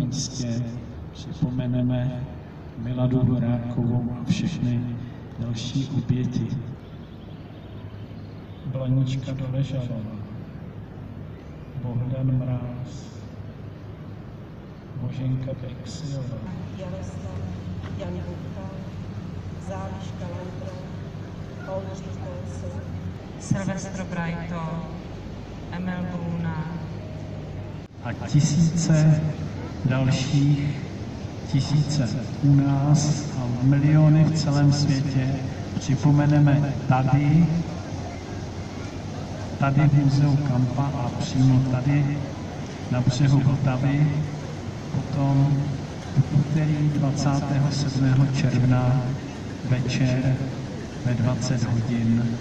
místě připomeneme Miladu Horákovou a všechny další oběti. Blanička Doležalová, Bohdan Mráz, Boženka Bexiová, Jaroslav, Jan Bucha, Záliška Landra, Oldřich Nelson, Silvestr Brajto, Emil Bruna a tisíce dalších, tisíce u nás a miliony v celém světě připomeneme tady v muzeu Kampa a přímo tady na břehu Vltavy, potom v úterý 27. června večer ve 20 hodin